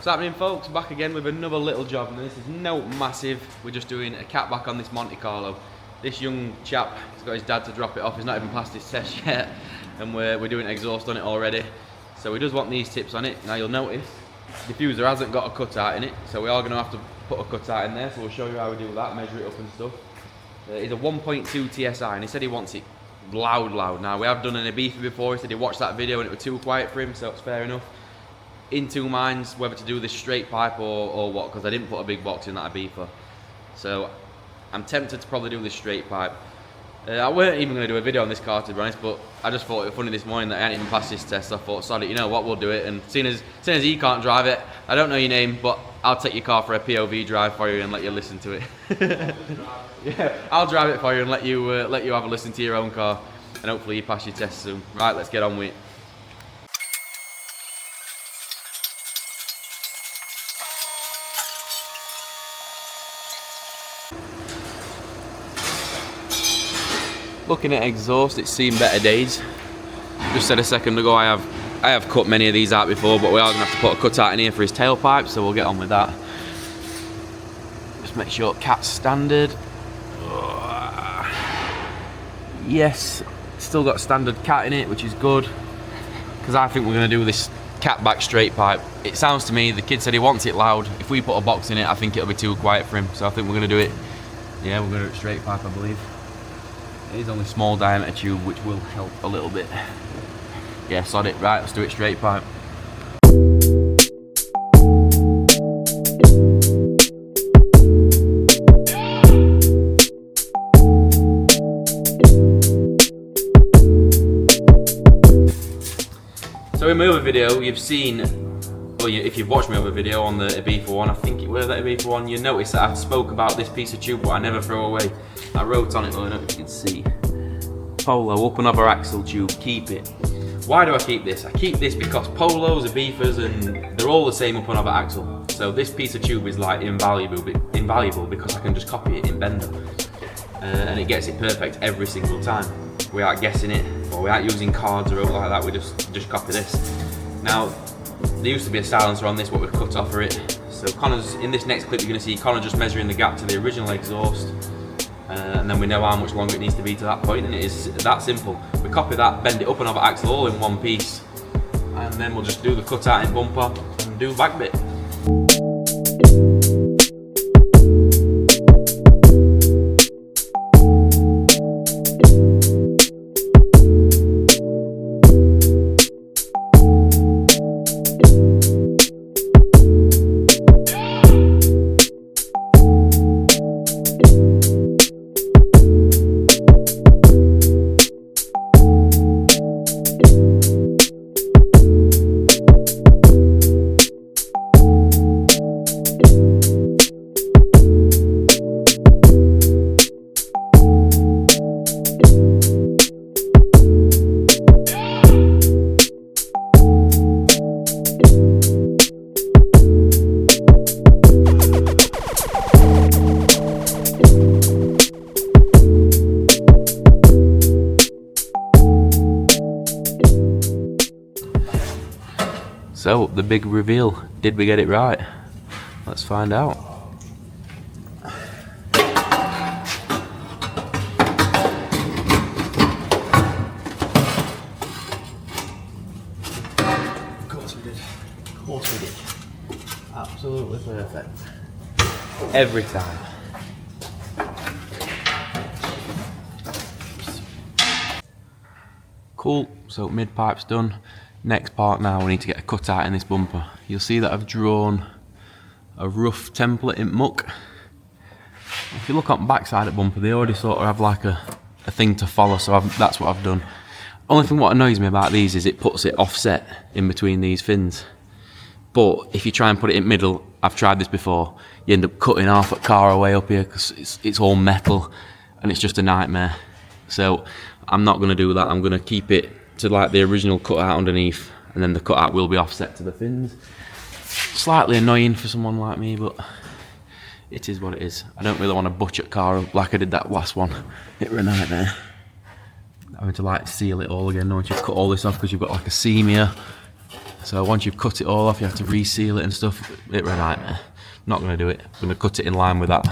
What's happening, folks? Back again with another little job, and this is no massive. We're just doing a cat back on this Monte Carlo. This young chap, he's got his dad to drop it off. He's not even passed his test yet, and we're doing exhaust on it already. So he does want these tips on it. Now you'll notice the diffuser hasn't got a cutout in it, so we are going to have to put a cutout in there. So we'll show you how we do that, measure it up and stuff. It's a 1.2 TSI, and he said he wants it loud. Now we have done an Ibiza before. He said he watched that video and it was too quiet for him, so it's fair enough. In two minds whether to do this straight pipe or what, because I didn't put a big box in that Ibiza. So I'm tempted to probably do this straight pipe. I weren't even going to do a video on this car, to be honest, but I just thought it was funny this morning that I hadn't even passed this test. I thought, sod it, you know what, we'll do it. And seeing as he can't drive it, I don't know your name, but I'll take your car for a POV drive for you and let you listen to it. Yeah, I'll drive it for you and let you have a listen to your own car, and hopefully you pass your test soon. Right, let's get on with it. Looking at exhaust, it's seen better days. Just said a second ago, I have cut many of these out before, but we are going to have to put a cutout in here for his tailpipe, so we'll get on with that. Just make sure cat's standard. Yes, still got standard cat in it, which is good, because I think we're going to do this cat back straight pipe. It sounds to me, the kid said he wants it loud. If we put a box in it, I think it'll be too quiet for him, so I think we're going to do it. Yeah, we're going to do it straight pipe, I believe. It is only small diameter tube, which will help a little bit. Yeah, sod it. Right, let's do it straight pipe. So in my other video, you've seen, well, if you've watched my other video on the Ibiza one, I think it was that Ibiza one, you notice that I spoke about this piece of tube, but I never throw away. I wrote on it, I don't know if you can see. Polo, up and over axle tube, keep it. Why do I keep this? I keep this because Polos, Ibizas, and they're all the same up and over axle. So this piece of tube is like invaluable because I can just copy it in Bender. And it gets it perfect every single time. We aren't guessing it, or we aren't using cards or like that, we just copy this. Now, there used to be a silencer on this, what we've cut off for it. So Connor's, in this next clip you're going to see Connor just measuring the gap to the original exhaust. And then we know how much longer it needs to be to that point, and it is that simple. We copy that, bend it up and over axle all in one piece, and then we'll just do the cutout in bumper and do back bit. So, the big reveal, did we get it right? Let's find out. Of course we did. Of course we did. Absolutely perfect. Every time. Cool, so mid pipe's done. Next part now, we need to get a cutout in this bumper. You'll see that I've drawn a rough template in muck. If you look on the back side of the bumper, they already sort of have like a thing to follow, so that's what I've done. Only thing what annoys me about these is it puts it offset in between these fins. But if you try and put it in middle, I've tried this before, you end up cutting half a car away up here because it's all metal and it's just a nightmare. So I'm not going to do that. I'm going to keep it to like the original cutout underneath, and then the cutout will be offset to the fins. Slightly annoying for someone like me, but it is what it is. I don't really want to butcher a car up like I did that last one. It was a nightmare. Having to like seal it all again, knowing you've cut all this off because you've got like a seam here. So once you've cut it all off, you have to reseal it and stuff. Bit of a nightmare. Not going to do it. I'm going to cut it in line with that.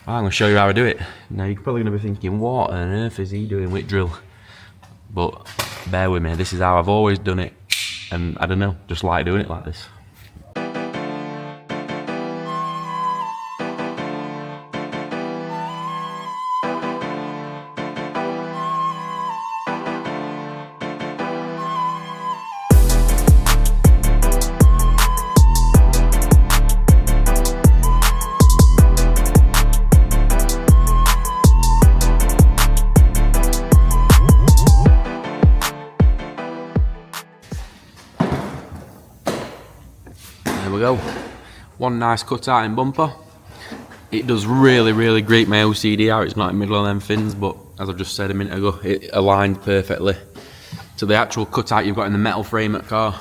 I'm going to show you how I do it. Now you're probably going to be thinking, what on earth is he doing with drill? But bear with me, this is how I've always done it. And I don't know, just like doing it like this. There we go. One nice cut out in bumper. It does really greet my OCD out. It's not in the middle of them fins, but as I've just said a minute ago, it aligned perfectly to the actual cutout you've got in the metal frame at car.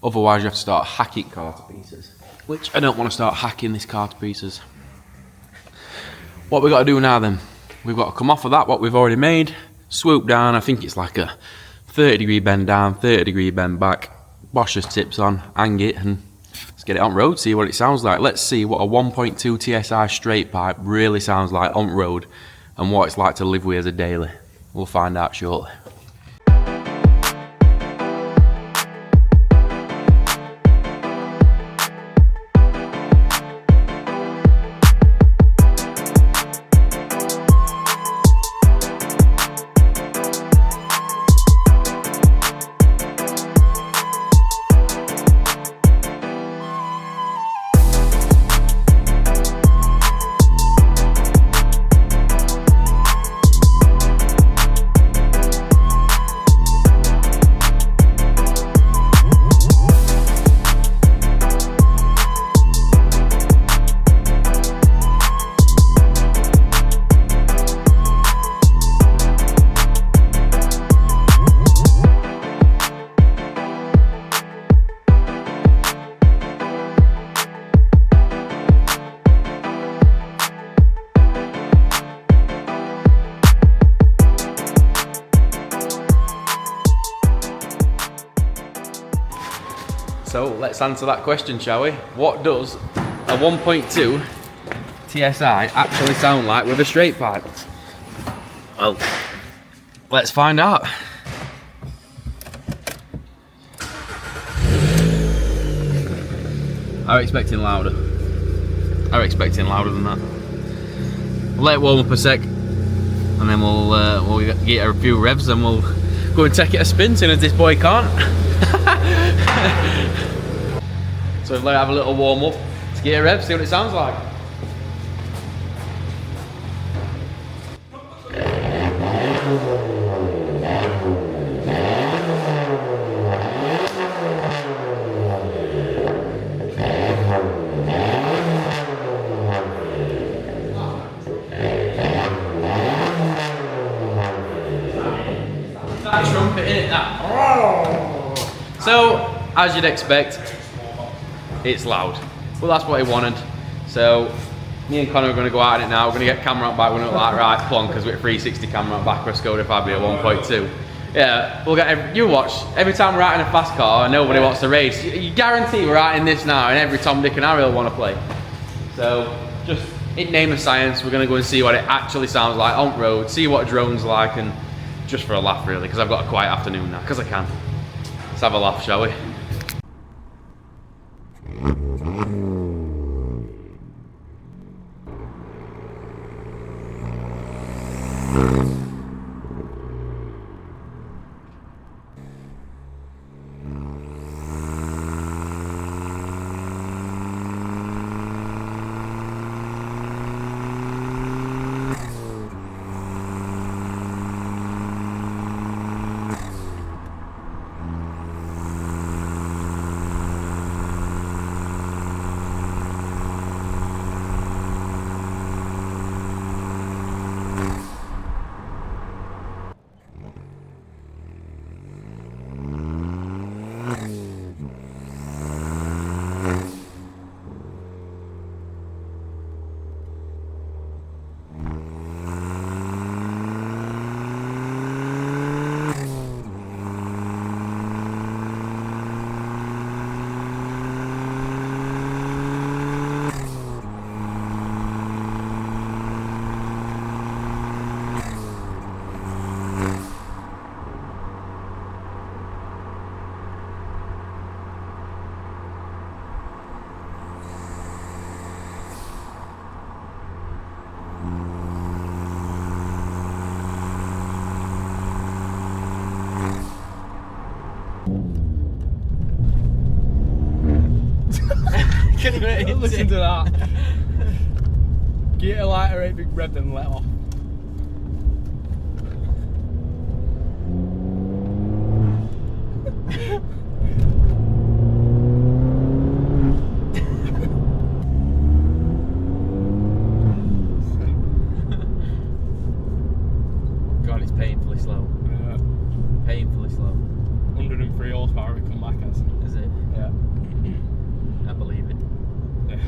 Otherwise you have to start hacking car to pieces, which I don't want to start hacking this car to pieces. What we got to do now then, we've got to come off of that what we've already made, swoop down. I think it's like a 30-degree bend down, 30-degree bend back, Bosch's tips on, hang it, and let's get it on road, see what it sounds like. Let's see what a 1.2 TSI straight pipe really sounds like on road and what it's like to live with as a daily. We'll find out shortly. So let's answer that question, shall we? What does a 1.2 TSI actually sound like with a straight pipe? Well, let's find out. I was expecting louder. I was expecting louder than that. Let it warm up a sec, and then we'll get a few revs, and we'll go and take it a spin, soon as this boy can't. So we've let it have a little warm up. Let's get a rev, see what it sounds like. That trumpet in it, that. So, as you'd expect, it's loud. Well, that's what he wanted. So, me and Connor are going to go out in it now. We're going to get camera on back. We're going to look like right plonkers with a 360 camera on back. We're Skoda Fabia 1.2. Yeah, we'll get. You watch. Every time we're out in a fast car and nobody wants to race, you guarantee we're out in this now, and every Tom, Dick, and Harry will want to play. So, just in name of science, we're going to go and see what it actually sounds like on road. See what a drone's like, and just for a laugh, really, because I've got a quiet afternoon now. Because I can. Let's have a laugh, shall we? Listen to that. Get a lighter, 8 big rev, then let off. God, it's painfully slow. Yeah. Painfully slow. 103 horsepower it come back as. Is it? Yeah. I believe it. Yeah.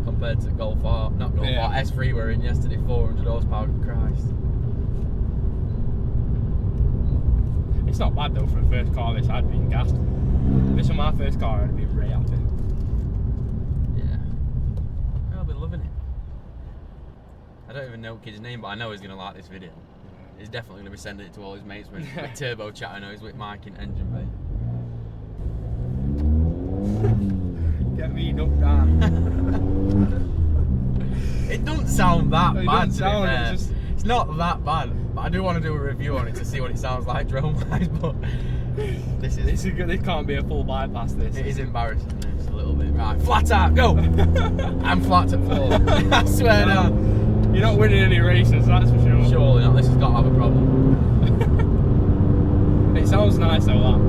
Compared to Golf R, not Golf R, S3 we're in yesterday, 400 horsepower, Christ. It's not bad though for a first car this, I'd been gassed. If this was my first car, I'd be really happy. Yeah. I'll be loving it. I don't even know kid's name, but I know he's going to like this video. He's definitely going to be sending it to all his mates with turbo chat. I know he's with Mike and Engine Bay. Get me knocked down. It doesn't sound that bad, to be sound, fair. It's not that bad, but I do want to do a review on it to see what it sounds like drone-wise, but this can't be a full bypass, this. It is embarrassing, this, a little bit. Right, flat out, go! I'm flat at 4. I swear down. You're not winning any races, that's for sure. Surely not, this has got to have a problem. It sounds nice though, that.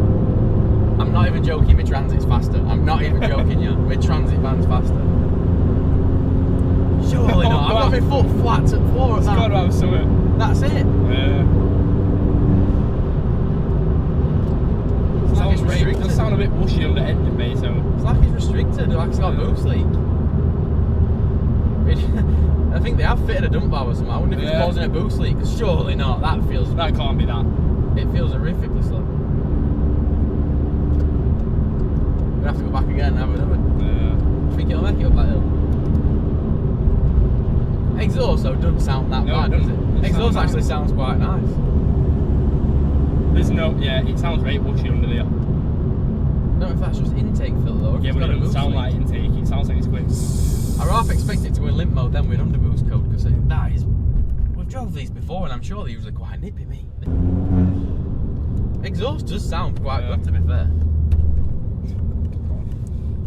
I'm not even joking, my transit's faster. I'm not even joking, yeah. My transit van's faster. Surely not, I've got my foot flat at 4 at It's got to have something. That's it. Yeah. It's restricted. It does sound a bit bushy under engine bay, so. It's like it's restricted, like it's got a boost leak. I think they have fitted a dump valve or something. I wonder if it's causing a boost leak, because surely not. That can't be that. It feels horrifically slow. We're gonna have to go back again and have another. I think it'll make it up that hill. Exhaust though doesn't sound that bad, does it? Exhaust actually sounds quite nice. There's no, it sounds very bushy under there. I don't know if that's just intake filter though. Yeah, but it doesn't sound like intake, it sounds like it's quick. I half expect it to go in limp mode then with under boost code, because that is. We've drove these before and I'm sure they're usually quite nippy, mate. Exhaust does sound quite good, to be fair.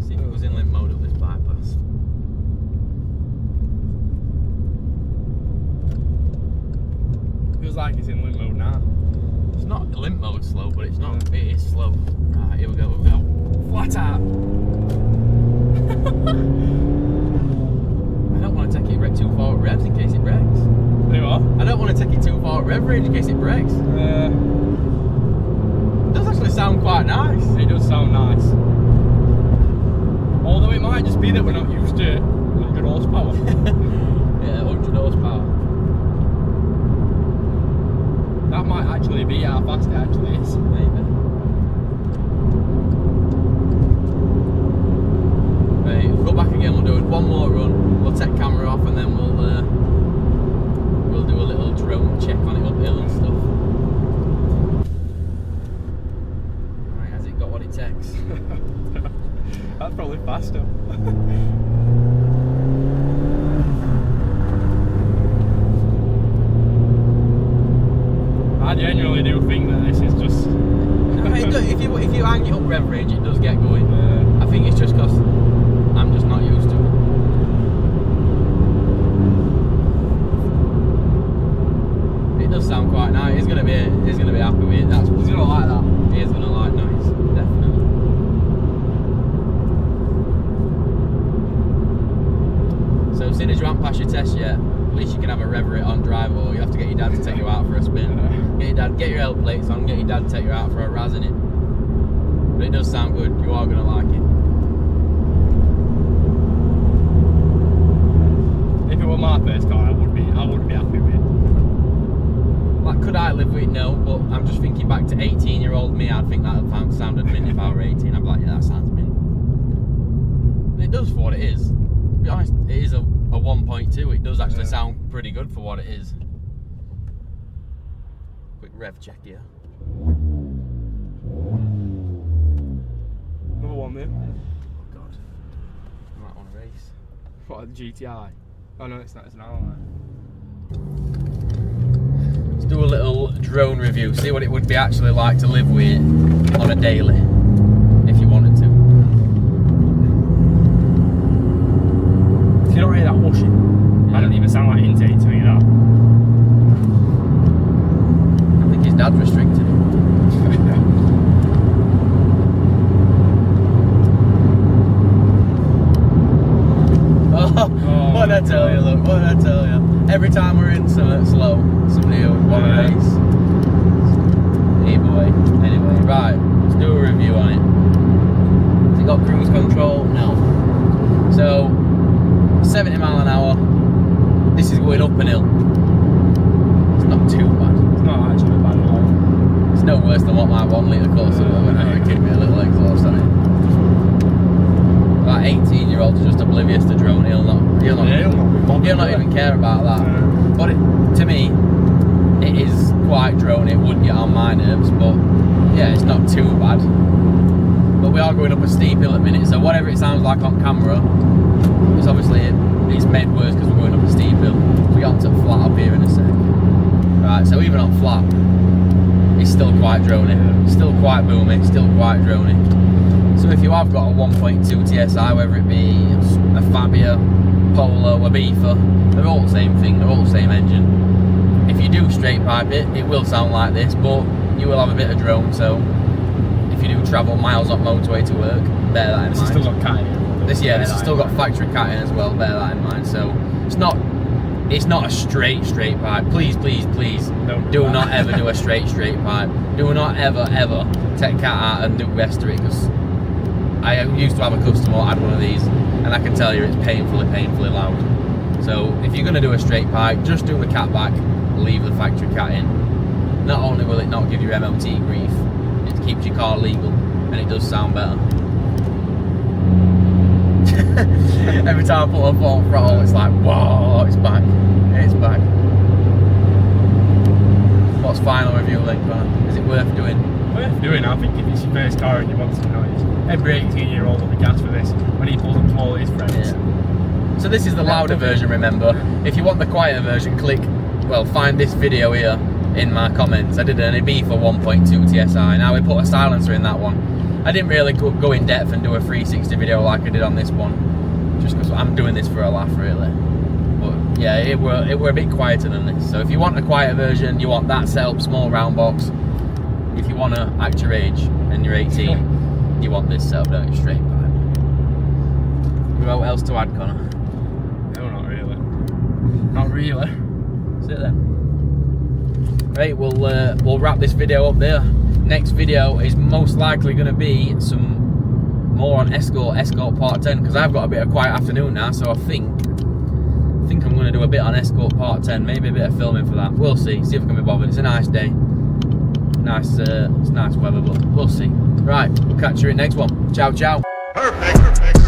See if it was in limp mode at this bypass. Feels like it's in limp mode now. It's not limp mode slow, but it's not. It is slow. Right, here we go. Flat out. I don't want to take it too far at revs in case it breaks. You what? I don't want to take it too far at rev range in case it breaks. It does actually sound quite nice. It does sound nice. Although it might just be that we're not used to 100 horsepower. Yeah, 100 horsepower. That might actually be how fast it actually is. Maybe. Right, we'll go back again, we'll do one more run, we'll take camera off and then we'll do a little drone check on it uphill and stuff. Right, has it got what it takes? That's probably faster. I genuinely do think that this is just. If you hang it up rev range, it does get going. I think it's just because I'm just not used to it. It does sound quite nice. He's gonna be happy with it. He's gonna like that. He is gonna like noise, definitely. So as soon as you haven't passed your test yet, at least you can have a reverette on drive, or you have to get your dad to take you out for a spin. Get your L plates on, get your dad to take you out for a razz in it. But it does sound good, you are gonna like it. If it were my first car, I would be happy with it. Like, could I live with it? No, but I'm just thinking back to 18-year-old me, I'd think that sounded mint if I were 18. I'd be like, yeah, that sounds mint. And it does for what it is. To be honest, it is a 1.2, it does actually sound pretty good for what it is. Quick rev check here. Another one there. Oh god. I might want to race. What, the GTI? Oh no, it's not, it's an R-Line. Let's do a little drone review, see what it would be actually like to live with on a daily, if you wanted to. I tell you, look, what did I tell you? Every time we're in something slow, somebody will want to race. Hey boy. Anyway, right, let's do a review on it. Has it got cruise control? No. So, 70 mile an hour. This is going up an hill. It's not too bad. It's not actually bad at all. It's no worse than what my 1 litre Corsa will when I give me a little exhaust on it. That 18-year-old is just oblivious to drone. He'll not even care about that. But to me, it is quite drone. It would get on my nerves, but yeah, it's not too bad. But we are going up a steep hill at the minute, so whatever it sounds like on camera, it's obviously it's made worse because we're going up a steep hill. We got onto flat up here in a sec. Right, so even on flat, it's still quite drony, still quite boomy, still quite drony. So if you have got a 1.2 TSI, whether it be a Fabia, Polo, a Beefer, they're all the same thing, they're all the same engine. If you do straight pipe it, it will sound like this, but you will have a bit of drone, so if you do travel miles on motorway to work, bear that in mind. This has still got cat in it. This has still got factory cat in as well, bear that in mind. So it's not a straight pipe. Please do not ever do a straight pipe. Do not ever take cat out and do rest of it, because I used to have a customer who had one of these, and I can tell you it's painfully loud. So if you're going to do a straight pipe, just do the cat back, leave the factory cat in. Not only will it not give your MOT grief, it keeps your car legal, and it does sound better. Every time I put a full throttle, it's like, whoa, it's back. It's back. What's final review then, Connor? Is it worth doing? Worth doing, I think, if it's your first car and you want some noise. Every 18-year-old will be gassed for this when he pulls up to all his friends. Yeah. So this is the louder version, remember. If you want the quieter version, find this video here in my comments. I did an Ibiza 1.2 TSI. Now we put a silencer in that one. I didn't really go in depth and do a 360 video like I did on this one, just because I'm doing this for a laugh, really. But yeah, it were a bit quieter than this. So if you want a quieter version, you want that setup, small round box. If you want to act your age and you're 18, you want this setup, don't you? Straight pipe. What else to add, Connor? No, not really. Not really. That's it then. Right, we'll wrap this video up there. Next video is most likely going to be some more on Escort Part 10, because I've got a bit of quiet afternoon now, so I think I'm going to do a bit on Escort Part 10, maybe a bit of filming for that. We'll see if I can be bothered. It's a nice day, it's nice weather, but we'll see. Right, we'll catch you in next one. Ciao. Perfect.